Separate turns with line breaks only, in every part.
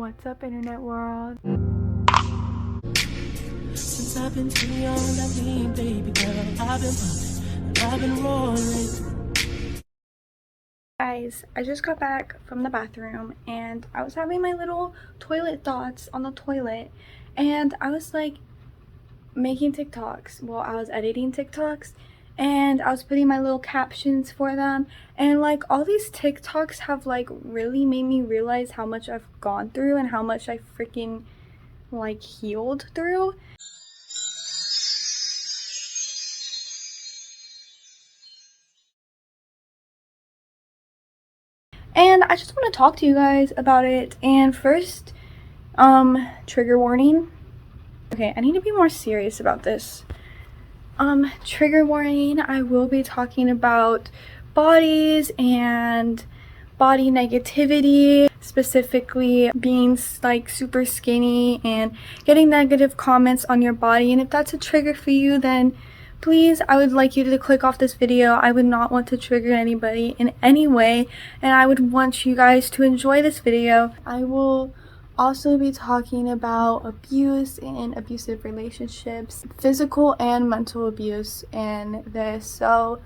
What's up, internet world?
Since I've been too young, I mean, baby girl, I've been popping, I've been rolling.
Guys, I just got back from the bathroom and I was having my little toilet thoughts on the toilet, and I was like making TikToks. Well, I was editing TikToks and I was putting my little captions for them, and like all these TikToks have like really made me realize how much I've gone through and how much I freaking like healed through. And I just want to talk to you guys about it. And first, trigger warning. Okay, I need to be more serious about this. Trigger warning, I will be talking about bodies and body negativity, specifically being like super skinny and getting negative comments on your body. And if that's a trigger for you, then please, I would like you to click off this video. I would not want to trigger anybody in any way, and I would want you guys to enjoy this video. I will also be talking about abuse and abusive relationships, physical and mental abuse in this. So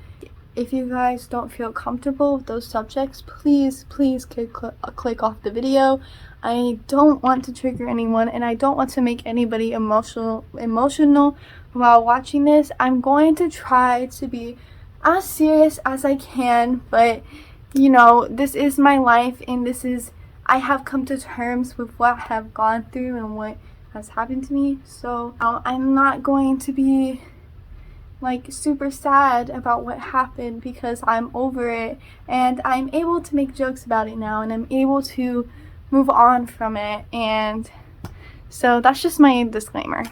if you guys don't feel comfortable with those subjects, please click off the video. I don't want to trigger anyone, and I don't want to make anybody emotional while watching this. I'm going to try to be as serious as I can, but you know, this is my life, and I have come to terms with what I have gone through and what has happened to me. So I'm not going to be like super sad about what happened, because I'm over it and I'm able to make jokes about it now, and I'm able to move on from it. And so that's just my disclaimer.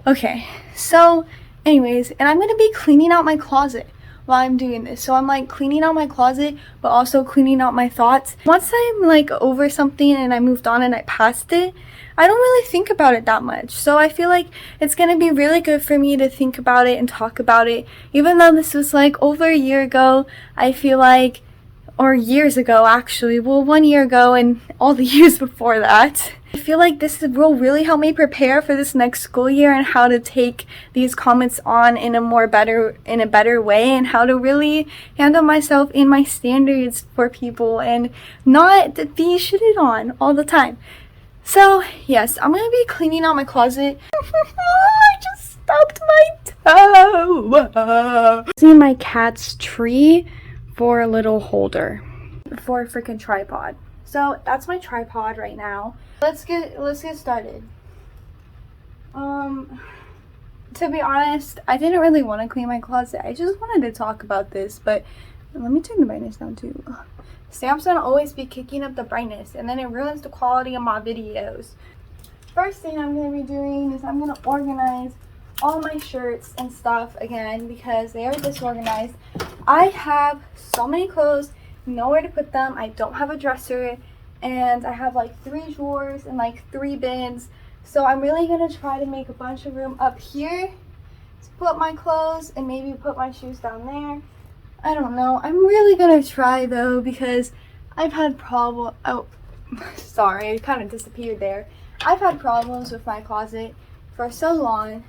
Okay, so anyways, and I'm gonna be cleaning out my closet while I'm doing this. So I'm like cleaning out my closet, but also cleaning out my thoughts. Once I'm like over something and I moved on and I passed it, I don't really think about it that much. So I feel like it's gonna be really good for me to think about it and talk about it. Even though this was like over a year ago, I feel like, or years ago actually, well 1 year ago and all the years before that. I feel like this will really help me prepare for this next school year and how to take these comments on in a better way, and how to really handle myself in my standards for people and not be shitted on all the time. So yes, I'm gonna be cleaning out my closet. I just stubbed my toe. Using my cat's tree for a little holder for a freaking tripod. So that's my tripod right now. Let's get started. To be honest, I didn't really want to clean my closet. I just wanted to talk about this, but let me turn the brightness down too. Samsung always be kicking up the brightness, and then it ruins the quality of my videos. First thing I'm going to be doing is I'm going to organize all my shirts and stuff again, because they are disorganized. I have so many clothes, nowhere to put them. I don't have a dresser, and I have like 3 drawers and like 3 bins. So I'm really going to try to make a bunch of room up here to put my clothes and maybe put my shoes down there. I don't know. I'm really going to try though, because I've had oh, sorry, I kind of disappeared there. I've had problems with my closet for so long.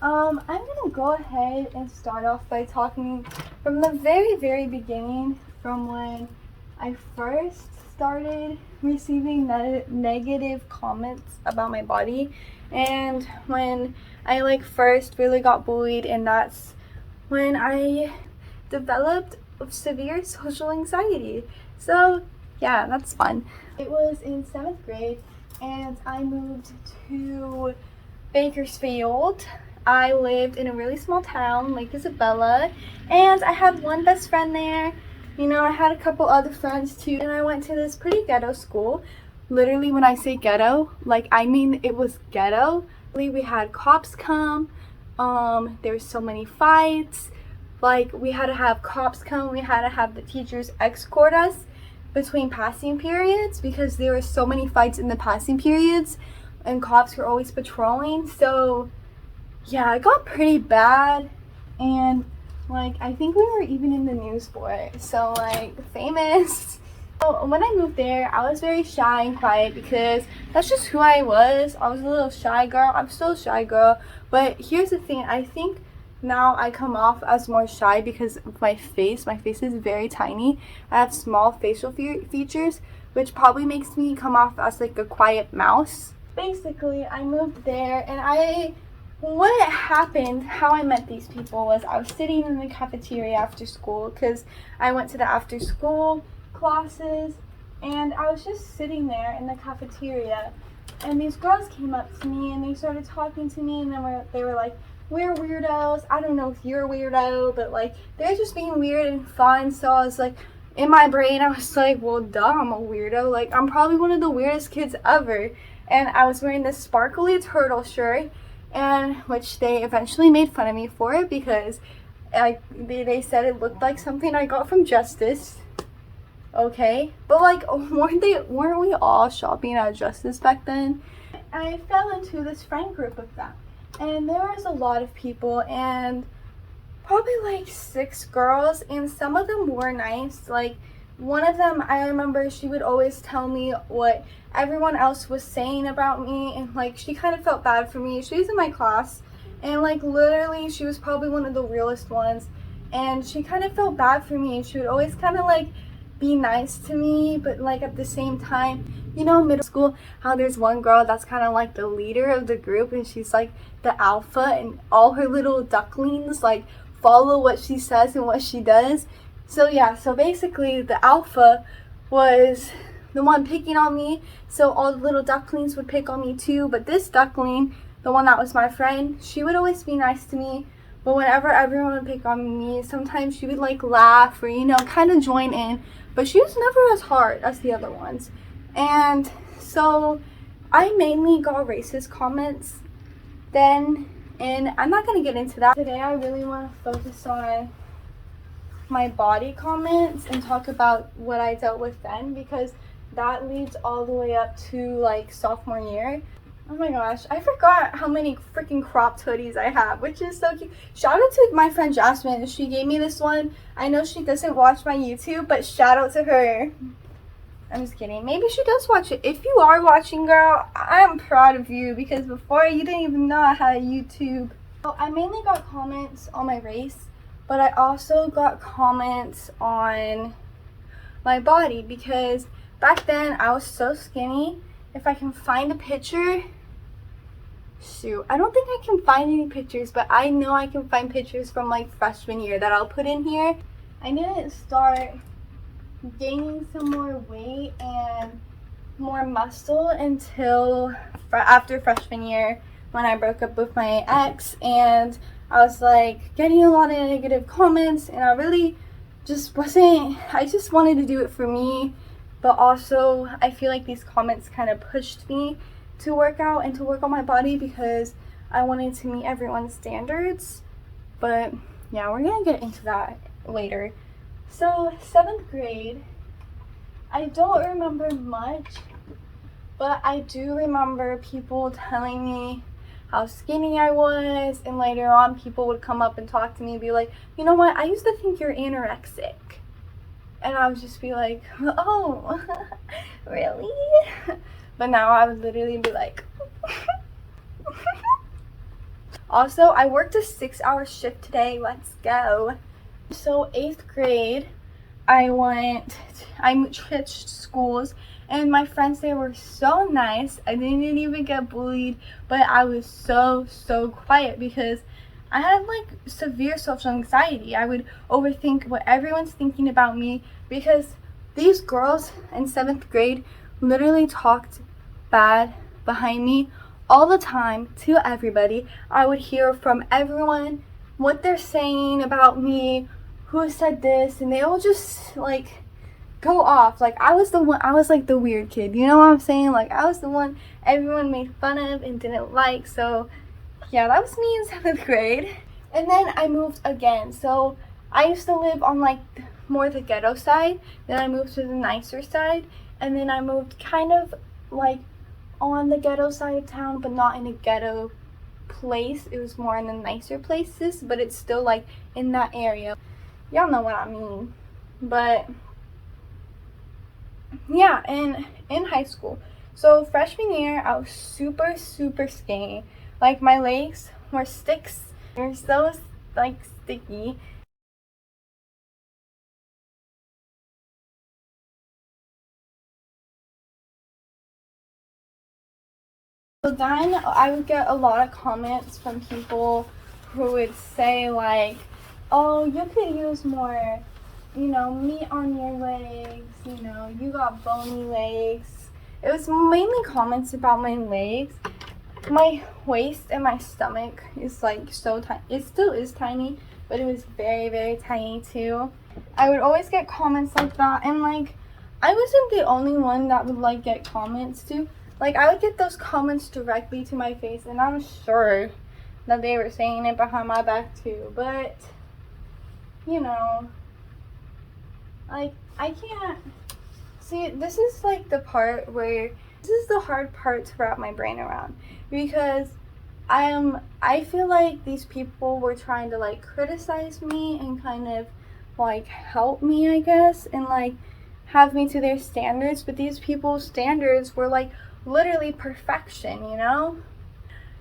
I'm going to go ahead and start off by talking from the very beginning, from when I first started receiving negative comments about my body, and when I like first really got bullied, and that's when I developed severe social anxiety. So yeah, that's fun. It was in 7th grade and I moved to Bakersfield. I lived in a really small town, Lake Isabella, and I had one best friend there. You know, I had a couple other friends too, and I went to this pretty ghetto school. Literally, when I say ghetto, like I mean it was ghetto. We had cops come, there were so many fights. Like, we had to have cops come, we had to have the teachers escort us between passing periods, because there were so many fights in the passing periods and cops were always patrolling. So yeah, it got pretty bad, and like I think we were even in the news for it. So like famous So when I moved there, I was very shy and quiet because that's just who I was. I was a little shy girl. I'm still a shy girl. But here's the thing. I think now I come off as more shy because of my face. My face is very tiny. I have small facial features, which probably makes me come off as like a quiet mouse. Basically, I moved there and what happened, how I met these people was I was sitting in the cafeteria after school because I went to the after school classes, and I was just sitting there in the cafeteria, and these girls came up to me and they started talking to me, and then they were like, we're weirdos. I don't know if you're a weirdo, but like they're just being weird and fun. So I was like, in my brain I was like, well duh, I'm a weirdo. Like I'm probably one of the weirdest kids ever. And I was wearing this sparkly turtle shirt, and which they eventually made fun of me for it because they said it looked like something I got from Justice. Okay, but like weren't we all shopping at Justice back then? I fell into this friend group of them, and there was a lot of people, and probably like 6 girls, and some of them were nice. Like one of them, I remember she would always tell me what everyone else was saying about me, and like she kind of felt bad for me. She was in my class, and like literally she was probably one of the realest ones, and she kind of felt bad for me, and she would always kind of like be nice to me, but like at the same time, you know, middle school, how there's one girl that's kind of like the leader of the group, and she's like the alpha, and all her little ducklings like follow what she says and what she does. So yeah, so basically the alpha was the one picking on me, so all the little ducklings would pick on me too. But this duckling, the one that was my friend, she would always be nice to me, but whenever everyone would pick on me, sometimes she would like laugh or, you know, kind of join in, but she was never as hard as the other ones. And so I mainly got racist comments then, and I'm not going to get into that. Today I really want to focus on my body comments and talk about what I dealt with then, because that leads all the way up to like sophomore year. Oh my gosh, I forgot how many freaking cropped hoodies I have, which is so cute. Shout out to my friend Jasmine. She gave me this one. I know she doesn't watch my YouTube, but shout out to her. I'm just kidding. Maybe she does watch it. If you are watching, girl, I'm proud of you, because before you didn't even know I had a YouTube. So I mainly got comments on my race, but I also got comments on my body, because back then I was so skinny. If I can find a picture, shoot, I don't think I can find any pictures, but I know I can find pictures from like freshman year that I'll put in here. I didn't start gaining some more weight and more muscle until after freshman year, when I broke up with my ex, and I was like getting a lot of negative comments, and I really just wasn't, I just wanted to do it for me. But also, I feel like these comments kind of pushed me to work out and to work on my body, because I wanted to meet everyone's standards. But yeah, we're gonna get into that later. So 7th grade, I don't remember much, but I do remember people telling me how skinny I was, and later on people would come up and talk to me and be like, you know what, I used to think you're anorexic. And I would just be like, oh, really? But now I would literally be like, also, I worked a 6-hour shift today. Let's go. So 8th grade, I switched schools, and my friends there were so nice. I didn't even get bullied, but I was so quiet because I had like severe social anxiety. I would overthink what everyone's thinking about me, because these girls in 7th grade literally talked bad behind me all the time to everybody. I would hear from everyone what they're saying about me, who said this, and they all just like go off. Like I was like the weird kid, you know what I'm saying? Like I was the one everyone made fun of and didn't like. So yeah, that was me in 7th grade. And then I moved again. So I used to live on like more the ghetto side. Then I moved to the nicer side. And then I moved kind of like on the ghetto side of town, but not in a ghetto place. It was more in the nicer places, but it's still like in that area. Y'all know what I mean. But yeah, in high school. So freshman year, I was super skinny. Like my legs were sticks. They're so like sticky. So then I would get a lot of comments from people who would say like, "Oh, you could use more, meat on your legs. You got bony legs." It was mainly comments about my legs. My waist and my stomach is like so tiny. It still is tiny, but it was very tiny too. I would always get comments like that, and like I wasn't the only one that would like get comments too. Like I would get those comments directly to my face, and I'm sure that they were saying it behind my back too. But you know, like I can't see. This is like the part where this is the hard part to wrap my brain around, because I feel like these people were trying to like criticize me and kind of like help me, I guess, and like have me to their standards, but these people's standards were like literally perfection,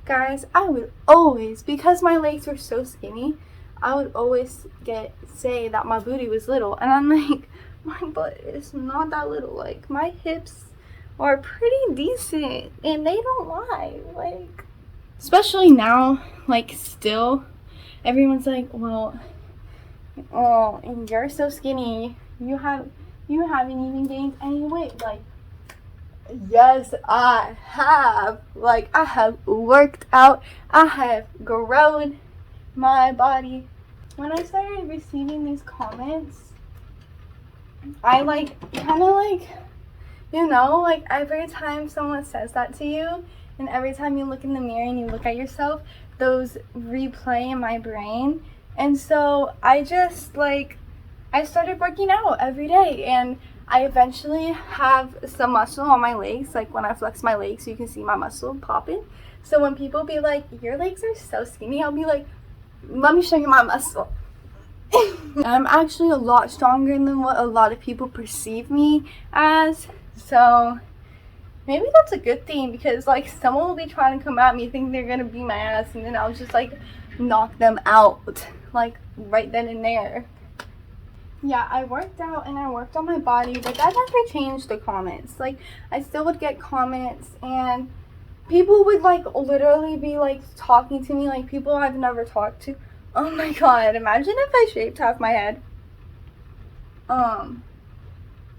Guys, I would always, because my legs were so skinny, I would always say that my booty was little, and I'm like, my butt is not that little. Like my hips are pretty decent, and they don't lie. Like, especially now, like still, everyone's like, well, oh, you're so skinny. You haven't even gained any weight. Like, yes, I have. Like, I have worked out. I have grown my body. When I started receiving these comments, I like kind of like, like every time someone says that to you, and every time you look in the mirror and you look at yourself, those replay in my brain. And so I just like, I started working out every day, and I eventually have some muscle on my legs. Like when I flex my legs, you can see my muscle popping. So when people be like, your legs are so skinny, I'll be like, let me show you my muscle. I'm actually a lot stronger than what a lot of people perceive me as. So maybe that's a good thing, because like someone will be trying to come at me thinking they're gonna beat my ass, and then I'll just like knock them out like right then and there. Yeah, I worked out and I worked on my body, but that never changed the comments. Like I still would get comments, and people would like literally be like talking to me, like people I've never talked to. Oh my god, imagine if I shaved half my head.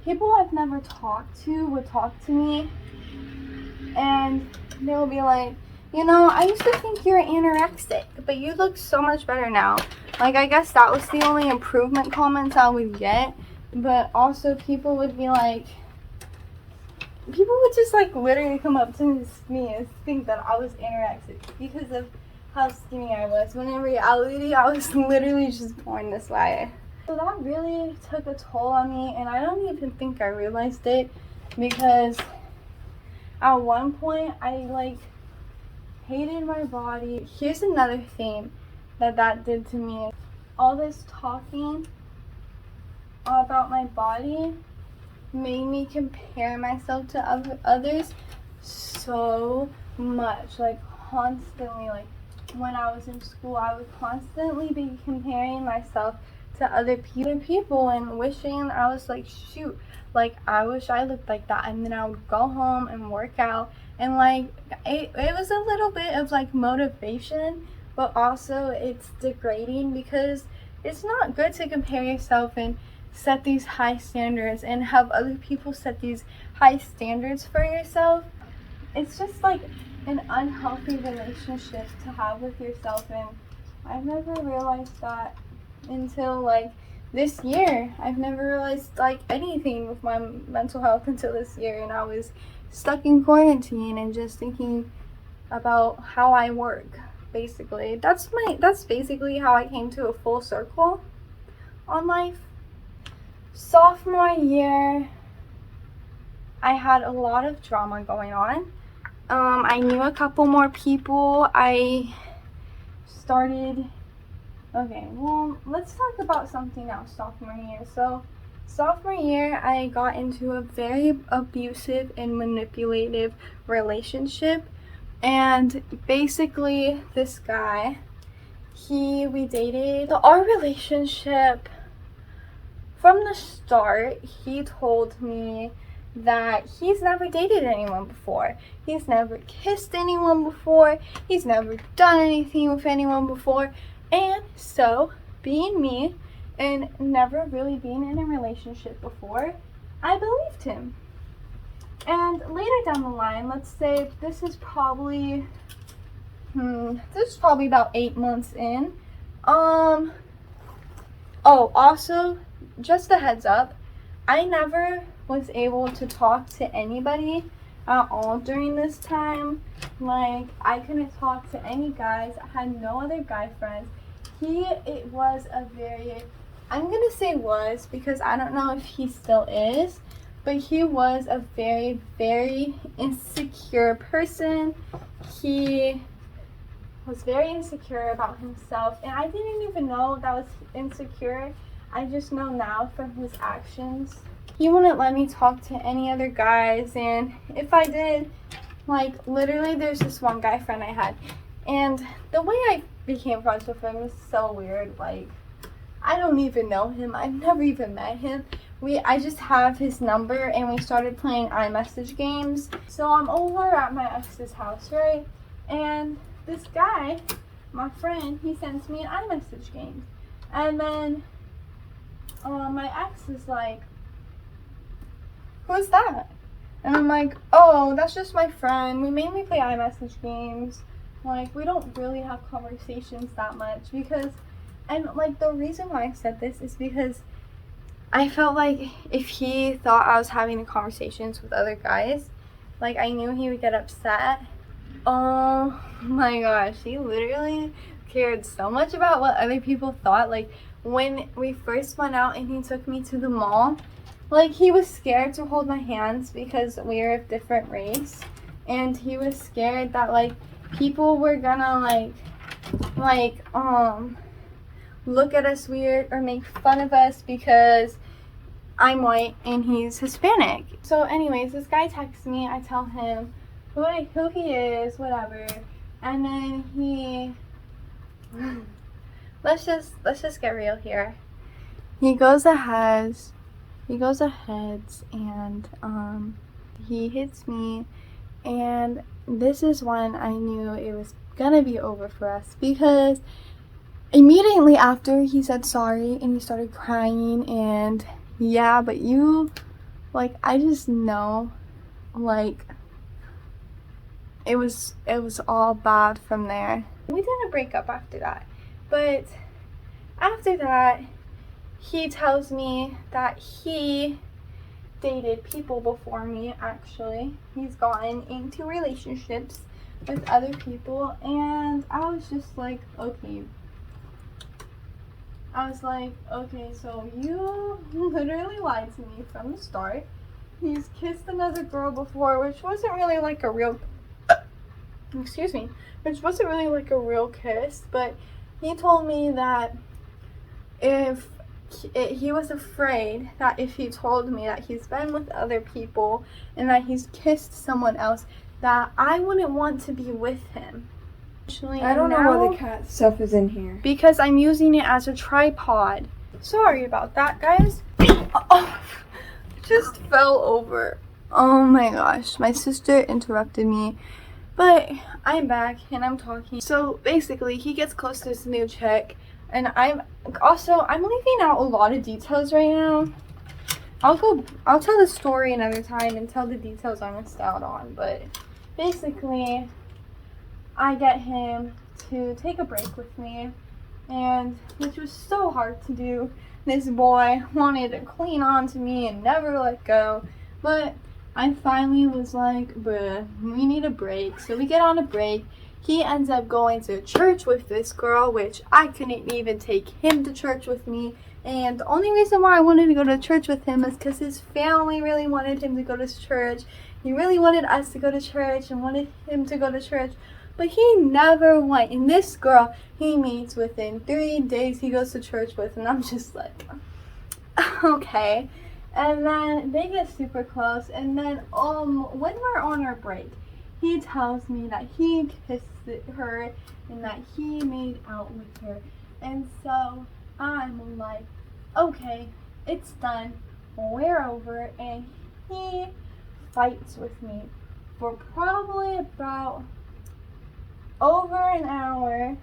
People I've never talked to would talk to me, and they'll be like, I used to think you were anorexic, but you look so much better now. Like, I guess that was the only improvement comments I would get, but also people would just like literally come up to me and think that I was anorexic because of how skinny I was, when in reality I was literally just born this way. So that really took a toll on me, and I don't even think I realized it, because at one point I like hated my body. Here's another thing that did to me. All this talking about my body made me compare myself to others so much, like constantly. Like when I was in school, I would constantly be comparing myself to other people and wishing I was like, shoot, like I wish I looked like that. And then I would go home and work out, and like it was a little bit of like motivation, but also it's degrading, because it's not good to compare yourself and set these high standards and have other people set these high standards for yourself. It's just like an unhealthy relationship to have with yourself, and I've never realized that until like this year. I've never realized like anything with my mental health until this year, and I was stuck in quarantine and just thinking about how I work. Basically, that's basically how I came to a full circle on life. Sophomore year, I had a lot of drama going on. I knew a couple more people. I started, okay, well, let's talk about something else sophomore year. So Sophomore year, I got into a very abusive and manipulative relationship. And basically, this guy, we dated. So our relationship, from the start, he told me that he's never dated anyone before. He's never kissed anyone before. He's never done anything with anyone before. And so, being me, and never really being in a relationship before, I believed him. And later down the line, let's say this is probably about 8 months in. Oh, also, just a heads up, I never was able to talk to anybody at all during this time. Like, I couldn't talk to any guys. I had no other guy friends. It was a very, I'm gonna say was, because I don't know if he still is, but he was a very, very insecure person. He was very insecure about himself, and I didn't even know that was insecure. I just know now from his actions. He wouldn't let me talk to any other guys, and if I did, like, literally there's this one guy friend I had, and the way I became friends with him is so weird. Like, I don't even know him. I've never even met him. I just have his number, and we started playing iMessage games. So I'm over at my ex's house, right? And this guy, my friend, he sends me an iMessage game. And then my ex is like, "Who's that?" And I'm like, "Oh, that's just my friend. We mainly play iMessage games. Like, we don't really have conversations that much." And like, the reason why I said this is because I felt like if he thought I was having conversations with other guys, like, I knew he would get upset. Oh my gosh, he literally cared so much about what other people thought. Like, when we first went out and he took me to the mall, like, he was scared to hold my hands because we are of different race, and he was scared that, like, people were gonna look at us weird or make fun of us because I'm white and he's Hispanic. So anyways, this guy texts me. I tell him who he is, whatever, and then he let's just get real here. He goes ahead and he hits me, and this is when I knew it was gonna be over for us, because immediately after he said sorry and he started crying, and yeah, but I just know, like, it was all bad from there. We didn't break up after that, but after that, he tells me that he dated people before me. Actually, he's gotten into relationships with other people, and I was just like, okay, so you literally lied to me from the start. He's kissed another girl before, which wasn't really like a real kiss, but he told me that he was afraid that if he told me that he's been with other people and that he's kissed someone else, that I wouldn't want to be with him.
I don't know why the cat stuff is in here.
Because I'm using it as a tripod. Sorry about that, guys. Oh, just fell over. Oh my gosh, my sister interrupted me. But I'm back and I'm talking. So basically, he gets close to this new chick, and I'm leaving out a lot of details right now. I'll tell the story another time and tell the details I missed out on. But basically, I get him to take a break with me, and which was so hard to do. This boy wanted to cling on to me and never let go, but I finally was like, bruh, we need a break. So we get on a break. He ends up going to church with this girl, which I couldn't even take him to church with me. And the only reason why I wanted to go to church with him is because his family really wanted him to go to church. He really wanted us to go to church and wanted him to go to church. But he never went. And this girl, he meets within 3 days he goes to church with. And I'm just like, Okay. And then they get super close, and then when we're on our break, he tells me that he kissed her and that he made out with her. And so I'm like, okay, it's done. We're over. And he fights with me for probably about over an hour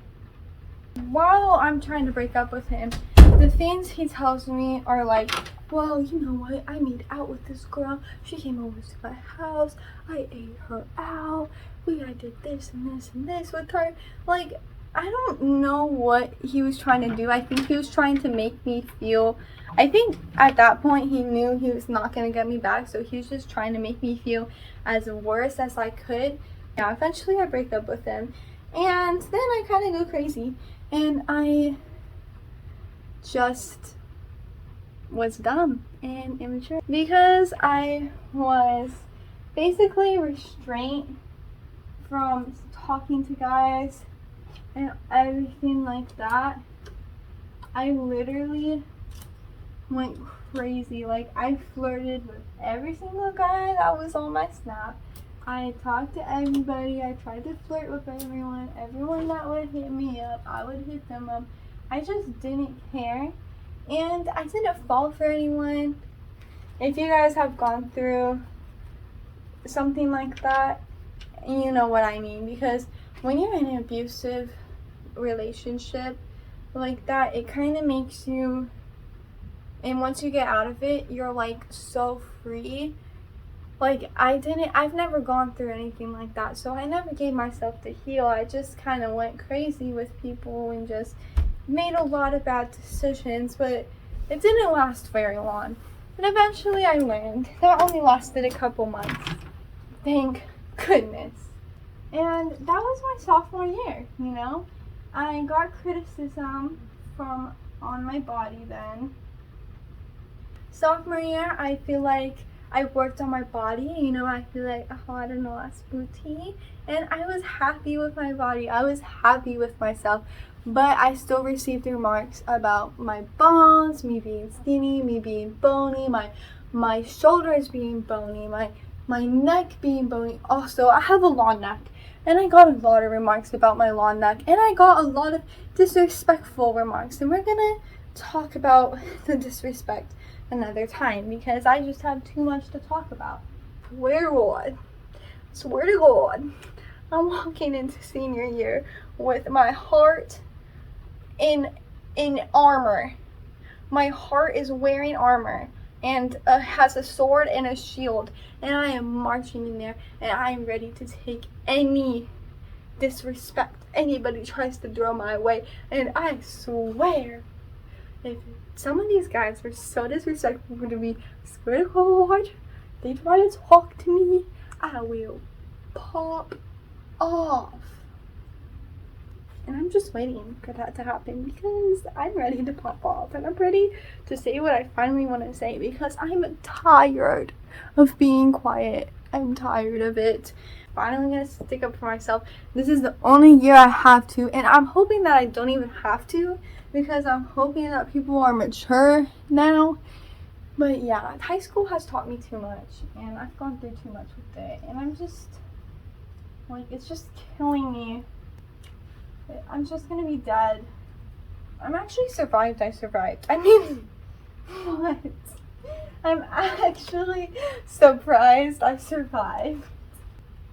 while I'm trying to break up with him. The things he tells me are like, well, you know what, I made out with this girl, she came over to my house, I ate her out, I did this and this and this with her. Like, I don't know what he was trying to do. I think he was trying to make me feel, I think at that point he knew he was not going to get me back, so he was just trying to make me feel as worse as I could. Yeah, eventually I break up with him, and then I kind of go crazy, and I just was dumb and immature because I was basically restrained from talking to guys and everything like that. I literally went crazy. Like, I flirted with every single guy that was on my Snap. I talked to everybody. I tried to flirt with everyone. Everyone that would hit me up, I would hit them up. I just didn't care. And I didn't fall for anyone. If you guys have gone through something like that, you know what I mean. Because when you're in an abusive relationship like that, it kind of makes you, and once you get out of it, you're like so free. Like, I've never gone through anything like that, so I never gave myself the heal. I just kind of went crazy with people and just made a lot of bad decisions, but it didn't last very long. And eventually I learned. That only lasted a couple months. Thank goodness. And that was my sophomore year, you know? I got criticism from on my body then. Sophomore year, I feel like I worked on my body, you know, I feel like, oh, I don't know, that's booty. And I was happy with my body. I was happy with myself. But I still received remarks about my bones, me being skinny, me being bony, my shoulders being bony, my neck being bony. Also, I have a long neck. And I got a lot of remarks about my long neck. And I got a lot of disrespectful remarks. And we're gonna talk about the disrespect another time, because I just have too much to talk about. Swear to God, I'm walking into senior year with my heart in armor. My heart is wearing armor and has a sword and a shield, and I am marching in there, and I am ready to take any disrespect anybody tries to throw my way. And I swear, if some of these guys were so disrespectful to me, swear to God, they try to talk to me, I will pop off. And I'm just waiting for that to happen, because I'm ready to pop off, and I'm ready to say what I finally want to say, because I'm tired of being quiet. I'm tired of it. Finally gonna stick up for myself. This is the only year I have to, and I'm hoping that I don't even have to, because I'm hoping that people are mature now. But yeah, high school has taught me too much, and I've gone through too much with it, and I'm just like, it's just killing me. I'm just gonna be dead. I'm actually survived. I survived. I mean, what? I'm actually surprised I survived.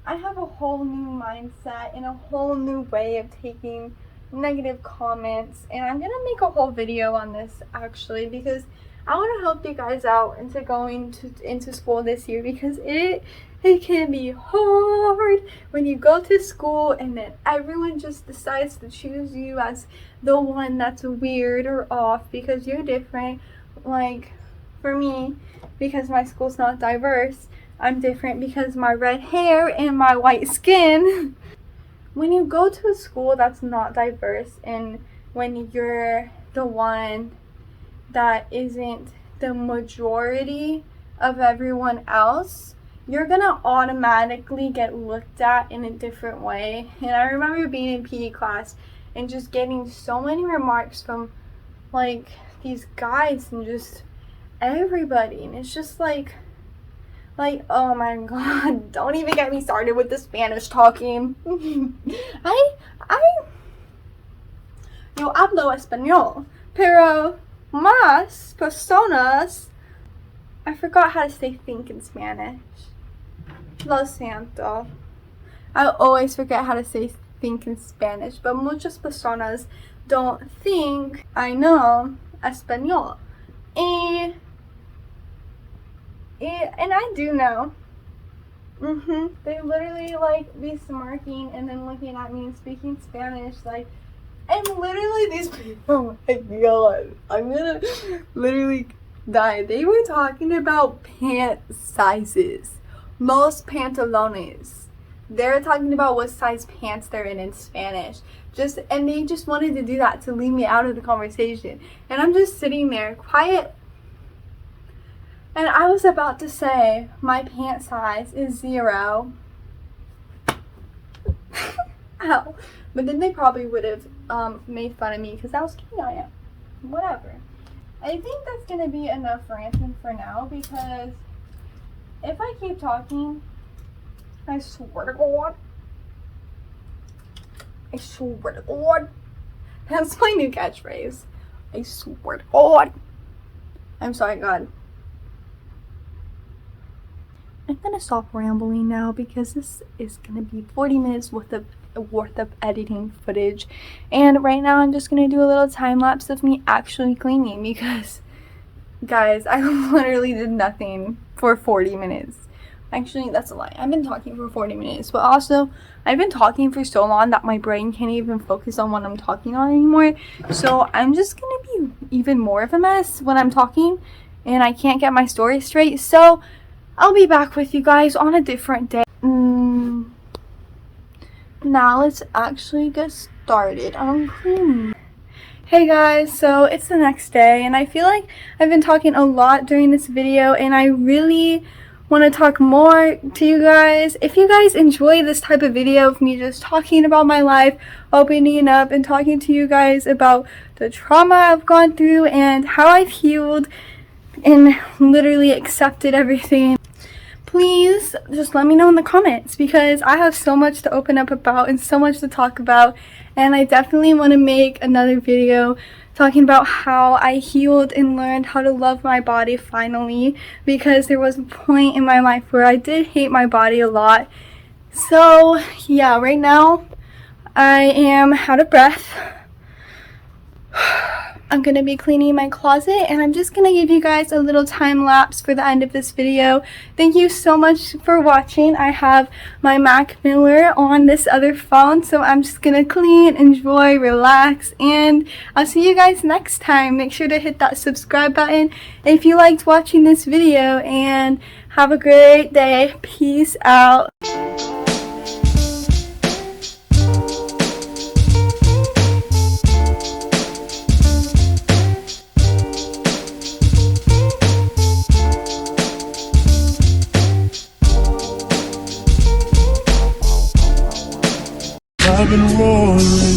I have a whole new mindset and a whole new way of taking negative comments, and I'm gonna make a whole video on this actually, because I want to help you guys out into going into school this year, because it can be hard when you go to school and then everyone just decides to choose you as the one that's weird or off because you're different. Like, for me, because my school's not diverse, I'm different because my red hair and my white skin. When you go to a school that's not diverse, and when you're the one that isn't the majority of everyone else, you're gonna automatically get looked at in a different way. And I remember being in PE class and just getting so many remarks from like these guys, and just everybody, and it's just like, oh my god, don't even get me started with the Spanish talking. Yo hablo español, pero más personas, I forgot how to say think in Spanish. Lo siento. I always forget how to say think in Spanish, but muchas personas don't think I know español. And I do know. They literally like be smirking and then looking at me and speaking Spanish like, and literally these people, oh my god, I'm gonna literally die. They were talking about pant sizes. Los pantalones. They're talking about what size pants they're in Spanish. And they just wanted to do that to leave me out of the conversation. And I'm just sitting there quiet. And I was about to say my pant size is 0. Ow. But then they probably would have made fun of me because how skinny I am. Whatever. I think that's going to be enough ranting for now, because if I keep talking, I swear to God. I swear to God. That's my new catchphrase. I swear to God. I'm sorry, God. I'm gonna stop rambling now because this is gonna be 40 minutes worth of editing footage, and right now I'm just gonna do a little time lapse of me actually cleaning, because guys, I literally did nothing for 40 minutes. Actually, that's a lie. I've been talking for 40 minutes, but also I've been talking for so long that my brain can't even focus on what I'm talking on anymore. So I'm just gonna be even more of a mess when I'm talking and I can't get my story straight. So I'll be back with you guys on a different day. Now let's actually get started on cleaning. Hey guys, so it's the next day and I feel like I've been talking a lot during this video, and I really want to talk more to you guys. If you guys enjoy this type of video of me just talking about my life, opening up and talking to you guys about the trauma I've gone through and how I've healed and literally accepted everything, please just let me know in the comments, because I have so much to open up about and so much to talk about, and I definitely want to make another video talking about how I healed and learned how to love my body finally, because there was a point in my life where I did hate my body a lot. So yeah, right now I am out of breath. I'm gonna be cleaning my closet, and I'm just gonna give you guys a little time lapse for the end of this video. Thank you so much for watching. I have my Mac Miller on this other phone, so I'm just gonna clean, enjoy, relax, and I'll see you guys next time. Make sure to hit that subscribe button if you liked watching this video, and have a great day. Peace out.
I've been rolling.